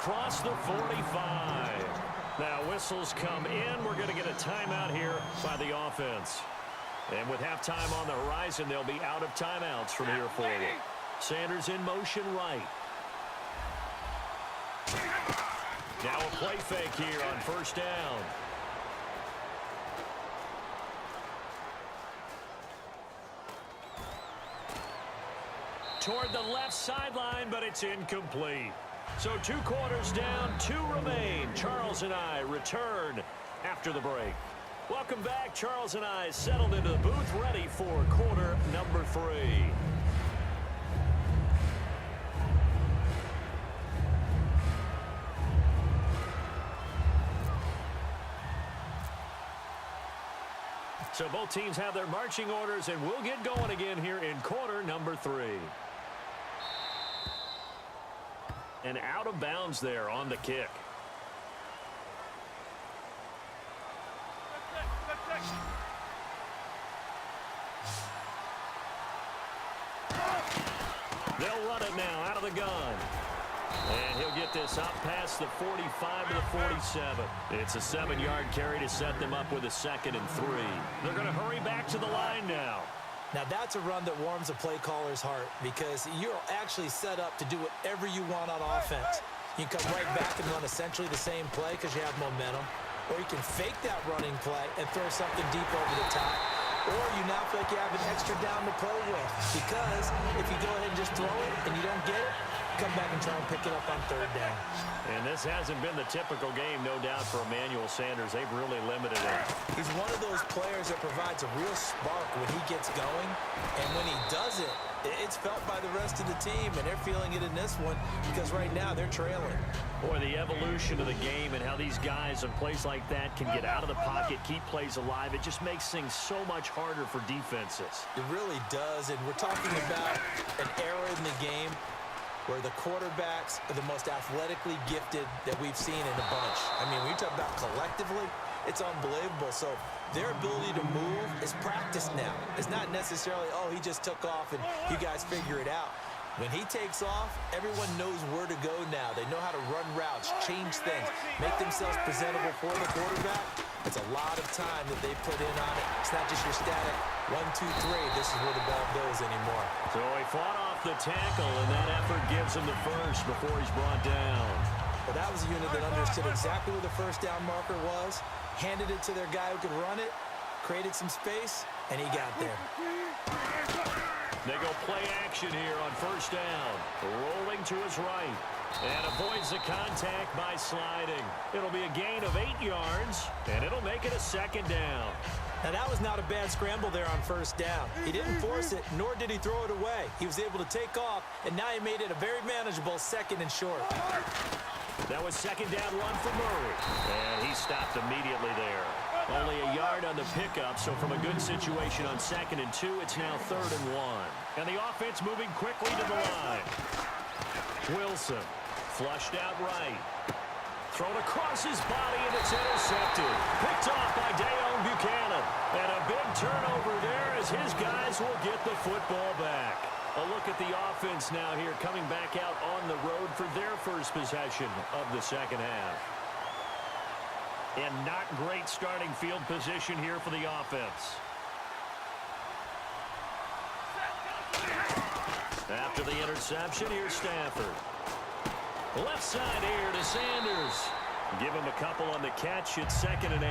across the 45. Now whistles come in. We're going to get a timeout here by the offense. And with halftime on the horizon, they'll be out of timeouts from here forward. Sanders in motion right. Now a play fake here on first down. Toward the left sideline, but it's incomplete. So 2 quarters down, 2 remain. Charles and I return after the break. Welcome back. Charles and I settled into the booth, ready for quarter number 3. So both teams have their marching orders, and we'll get going again here in quarter number 3. And out of bounds there on the kick. They'll run it now out of the gun. And he'll get this up past the 45 to the 47. It's a 7-yard carry to set them up with a 2nd and 3. They're going to hurry back to the line now. Now, that's a run that warms a play caller's heart because you're actually set up to do whatever you want on offense. You can come right back and run essentially the same play because you have momentum. Or you can fake that running play and throw something deep over the top. Or you now feel like you have an extra down to play with. Because if you go ahead and just throw it and you don't get it, come back and try and pick it up on 3rd down. And this hasn't been the typical game, no doubt, for Emmanuel Sanders. They've really limited it. He's one of those players that provides a real spark when he gets going. And when he does it, it's felt by the rest of the team, and they're feeling it in this one because right now they're trailing. Boy, the evolution of the game and how these guys in plays like that can get out of the pocket, keep plays alive, it just makes things so much harder for defenses. It really does, and we're talking about an era in the game where the quarterbacks are the most athletically gifted that we've seen in a bunch. I mean, when you talk about collectively, it's unbelievable. So their ability to move is practiced now. It's not necessarily, oh, he just took off and you guys figure it out. When he takes off, everyone knows where to go now. They know how to run routes, change things, make themselves presentable for the quarterback. It's a lot of time that they put in on it. It's not just your static 1, 2, 3. This is where the ball goes anymore. So he fought off the tackle, and that effort gives him the first before he's brought down. But that was a unit that understood exactly where the first down marker was, handed it to their guy who could run it, created some space, and he got there. They go play action here on first down. Rolling to his right. And avoids the contact by sliding. It'll be a gain of 8 yards, and it'll make it a 2nd down. Now, that was not a bad scramble there on first down. He didn't force it, nor did he throw it away. He was able to take off, and now he made it a very manageable 2nd and short. That was 2nd down run for Murray. And he stopped immediately there. Only a yard on the pickup, so from a good situation on 2nd and 2, it's now 3rd and 1. And the offense moving quickly to the line. Wilson flushed out right. Thrown across his body, and it's intercepted. Picked off by Dayon Buchanan. And a big turnover there as his guys will get the football back. A look at the offense now here, coming back out on the road for their first possession of the 2nd half. And not great starting field position here for the offense. After the interception, here's Stafford. Left side here to Sanders. Give him a couple on the catch. It's 2nd and 8.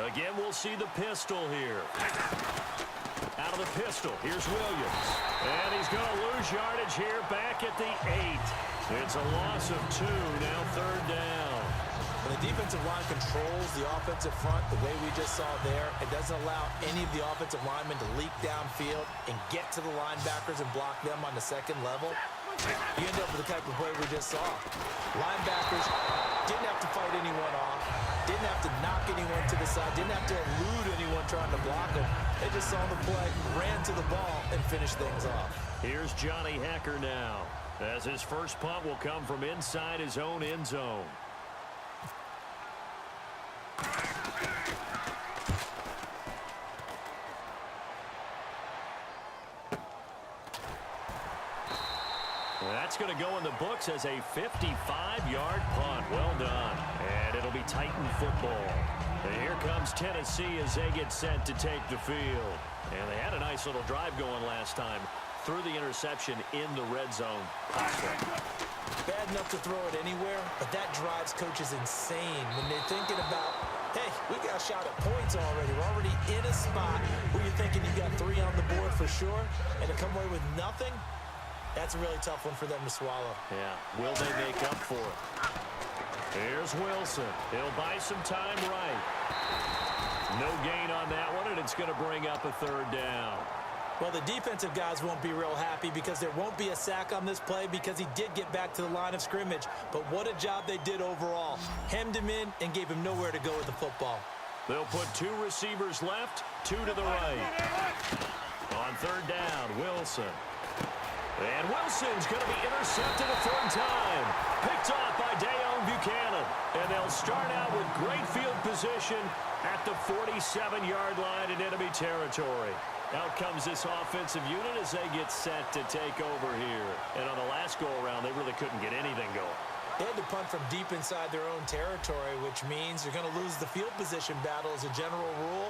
Again, we'll see the pistol here. Out of the pistol, here's Williams. And he's going to lose yardage here back at the 8. It's a loss of 2, now 3rd down. When the defensive line controls the offensive front the way we just saw there, it doesn't allow any of the offensive linemen to leak downfield and get to the linebackers and block them on the 2nd level. You end up with the type of play we just saw. Linebackers didn't have to fight anyone off, didn't have to knock anyone to the side, didn't have to elude anyone trying to block them. They just saw the play, ran to the ball, and finished things off. Here's Johnny Hekker now, as his first punt will come from inside his own end zone. That's going to go in the books as a 55-yard punt. Well done. And it'll be Titan football. And here comes Tennessee as they get set to take the field. And they had a nice little drive going last time through the interception in the red zone. Bad enough to throw it anywhere, but that drives coaches insane when they're thinking about, hey, we got a shot at points already. We're already in a spot where you're thinking you got 3 on the board for sure, and to come away with nothing, that's a really tough one for them to swallow. Yeah, will they make up for it? Here's Wilson. He'll buy some time right. No gain on that one, and it's going to bring up a 3rd down. Well, the defensive guys won't be real happy because there won't be a sack on this play because he did get back to the line of scrimmage. But what a job they did overall. Hemmed him in and gave him nowhere to go with the football. They'll put 2 receivers left, 2 to the right. On 3rd down, Wilson. And Wilson's going to be intercepted a 3rd time. Picked off by Dayon Buchanan. And they'll start out with great field position at the 47-yard line in enemy territory. Out comes this offensive unit as they get set to take over here. And on the last go-around, they really couldn't get anything going. They had to punt from deep inside their own territory, which means you're going to lose the field position battle as a general rule.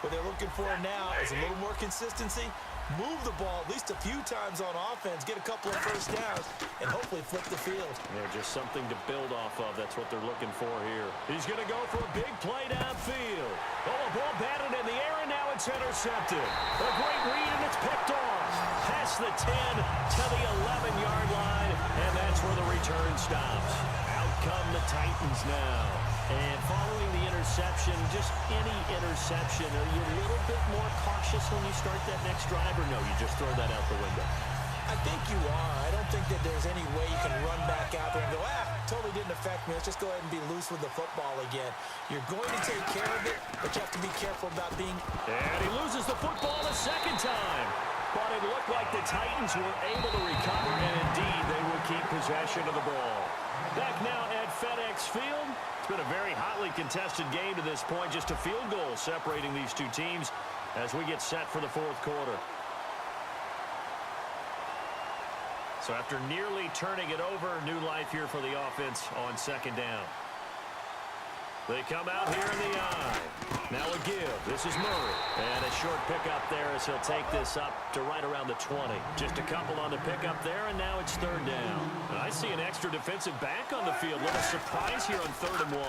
What they're looking for now is a little more consistency, move the ball at least a few times on offense, get a couple of first downs, and hopefully flip the field. Yeah, just something to build off of. That's what they're looking for here. He's going to go for a big play downfield. Oh, a ball batted in the air, and now it's intercepted. A great read, and it's picked off. Past the 10 to the 11-yard line, and that's where the return stops. Out come the Titans now. And following the interception, just any interception, are you a little bit more cautious when you start that next drive, or no, you just throw that out the window? I think you are. I don't think that there's any way you can run back out there and go, totally didn't affect me. Let's just go ahead and be loose with the football again. You're going to take care of it, but you have to be careful about being... And he loses the football a 2nd time. But it looked like the Titans were able to recover, and indeed they will keep possession of the ball. Back now at FedEx Field. It's been a very hotly contested game to this point. Just a field goal separating these 2 teams as we get set for the 4th quarter. So after nearly turning it over, new life here for the offense on 2nd down. They come out here in the eye. Now a give. This is Murray. And a short pickup there as he'll take this up to right around the 20. Just a couple on the pickup there, and now it's 3rd down. And I see an extra defensive back on the field. Little surprise here on 3rd and 1.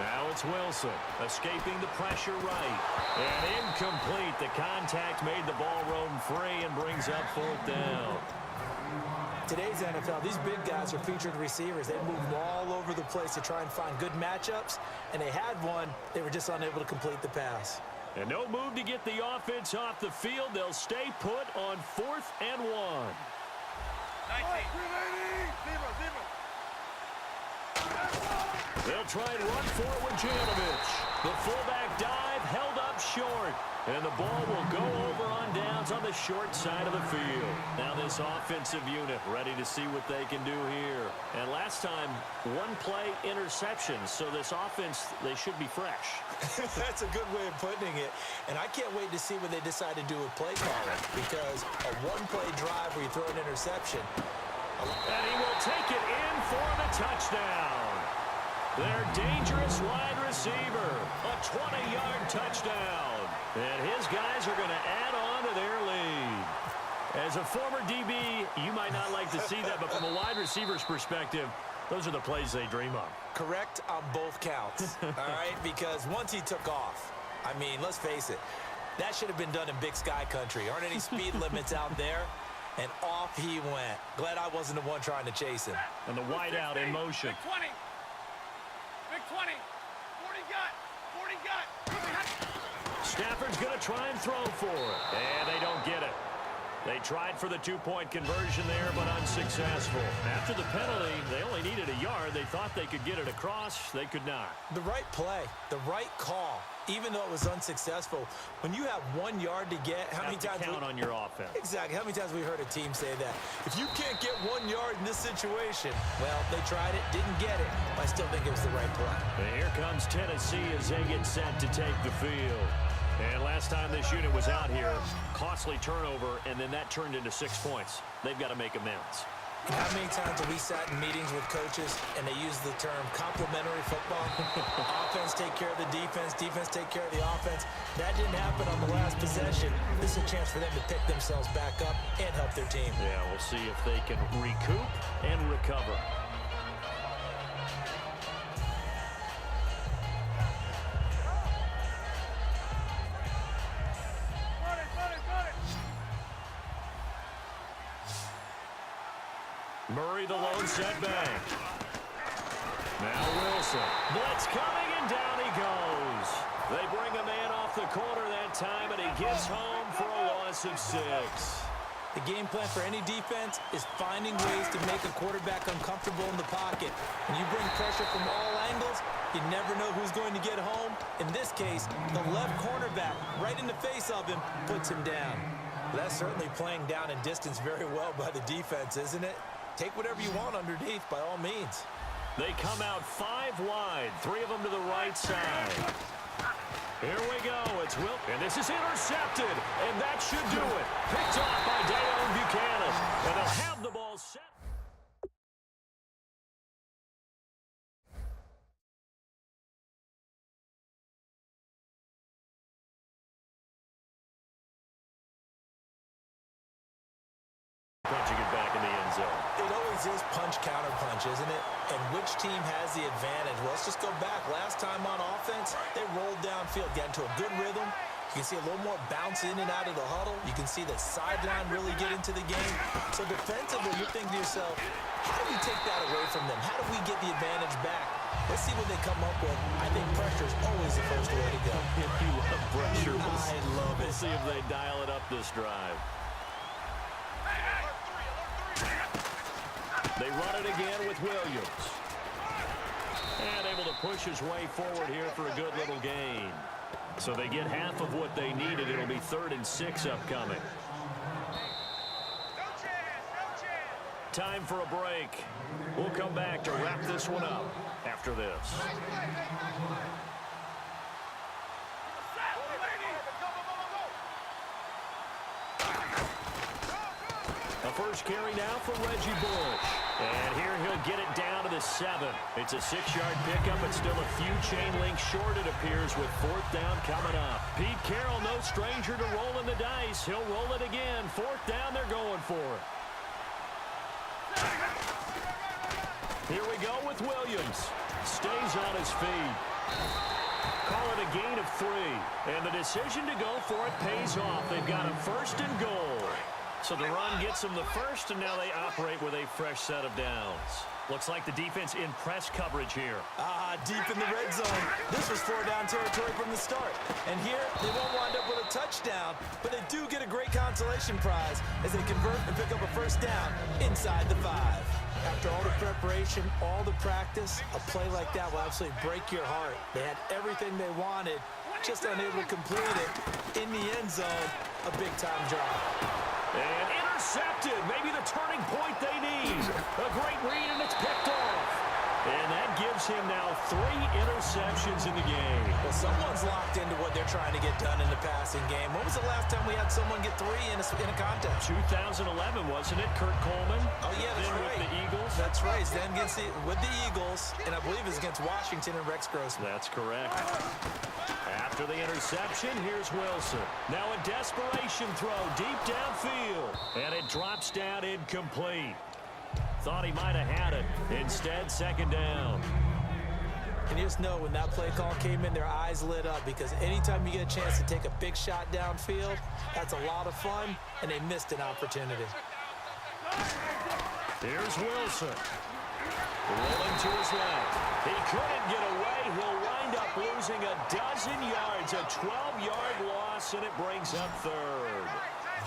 Now it's Wilson, escaping the pressure right. And incomplete. The contact made the ball roam free and brings up 4th down. Today's NFL, these big guys are featured receivers. They move all over the place to try and find good matchups, and they had one. They were just unable to complete the pass. And no move to get the offense off the field. They'll stay put on 4th and 1. They'll try and run for it with Janovich. The fullback dive held up short. And the ball will go over on downs on the short side of the field. Now this offensive unit ready to see what they can do here. And last time, 1-play interceptions. So this offense, they should be fresh. That's a good way of putting it. And I can't wait to see what they decide to do with play calling. Because a 1-play drive where you throw an interception. And he will take it in for the touchdown. Their dangerous wide receiver. A 20-yard touchdown. And his guys are going to add on to their lead. As a former DB, you might not like to see that, but from a wide receiver's perspective, those are the plays they dream of. Correct on both counts, all right? Because once he took off, I mean, let's face it, that should have been done in Big Sky country. Aren't any speed limits out there? And off he went. Glad I wasn't the one trying to chase him. And the wideout in motion. Big 20. Big 20. 40 gut. 40 gut. Stafford's going to try and throw for it. And they don't get it. They tried for the 2-point conversion there, but unsuccessful. After the penalty, they only needed a yard. They thought they could get it across. They could not. The right play, the right call, even though it was unsuccessful. When you have 1 yard to get, how many times... count on your offense. Exactly. How many times have we heard a team say that? If you can't get 1 yard in this situation, well, they tried it, didn't get it, but I still think it was the right play. And here comes Tennessee as they get set to take the field. And last time this unit was out here, costly turnover, and then that turned into 6 points. They've got to make amends. How many times have we sat in meetings with coaches and they use the term complementary football? Offense take care of the defense, defense take care of the offense. That didn't happen on the last possession. This is a chance for them to pick themselves back up and help their team. Yeah, we'll see if they can recoup and recover. Murray, the lone setback. Now Wilson. Blitz coming, and down he goes. They bring a man off the corner that time, and he gets home for a loss of 6. The game plan for any defense is finding ways to make a quarterback uncomfortable in the pocket. When you bring pressure from all angles, you never know who's going to get home. In this case, the left cornerback, right in the face of him, puts him down. That's certainly playing down and distance very well by the defense, isn't it? Take whatever you want underneath, by all means. They come out 5 wide, 3 of them to the right side. Here we go. It's Wilt, and this is intercepted, and that should do it. Picked off by Dayon Buchanan, and they'll have the ball set. Punching it back in the end zone. It always is punch-counter-punch, isn't it? And which team has the advantage? Well, let's just go back. Last time on offense, they rolled downfield, got into a good rhythm. You can see a little more bounce in and out of the huddle. You can see the sideline really get into the game. So defensively, you're thinking to yourself, how do we take that away from them? How do we get the advantage back? Let's see what they come up with. I think pressure is always the first way to go. If you love pressure, I love it. We'll see if they dial it up this drive. They run it again with Williams. And able to push his way forward here for a good little gain. So they get half of what they needed. It'll be 3rd and 6 upcoming. Time for a break. We'll come back to wrap this one up after this. A first carry now for Reggie Bush. And here he'll get it down to the 7. It's a 6-yard pickup, but still a few chain links short, it appears, with 4th down coming up. Pete Carroll, no stranger to rolling the dice. He'll roll it again. 4th down, they're going for it. Here we go with Williams. Stays on his feet. Call it a gain of 3. And the decision to go for it pays off. They've got a 1st and goal. So the run gets them the first, and now they operate with a fresh set of downs. Looks like the defense in press coverage here. Deep in the red zone. This was 4-down territory from the start. And here, they won't wind up with a touchdown, but they do get a great consolation prize as they convert and pick up a 1st down inside the 5. After all the preparation, all the practice, a play like that will absolutely break your heart. They had everything they wanted, just unable to complete it. In the end zone, a big-time drop. And intercepted. Maybe the turning point they need. A great read, and it's picked off. And that gives him now 3 interceptions in the game. Well, someone's locked into what they're trying to get done in the passing game. When was the last time we had someone get 3 in a contest? 2011, wasn't it? Kurt Coleman. Oh, yeah, that's then right. With the Eagles. That's right. Then with the Eagles, and I believe it's against Washington and Rex Grossman. That's correct. After the interception, here's Wilson. Now a desperation throw deep downfield. And it drops down incomplete. Thought he might have had it. Instead, 2nd down. And you just know when that play call came in, their eyes lit up, because anytime you get a chance to take a big shot downfield, that's a lot of fun, and they missed an opportunity. Here's Wilson. Rolling to his left. He couldn't get away. He'll wind up losing a dozen yards, a 12-yard loss, and it brings up 3rd.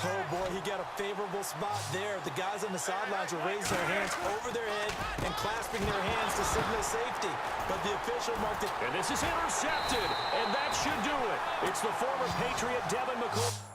Oh, boy, he got a favorable spot there. The guys on the sidelines were raising their hands over their head and clasping their hands to signal safety. But the official marked it. And this is intercepted, and that should do it. It's the former Patriot Devin McCoy.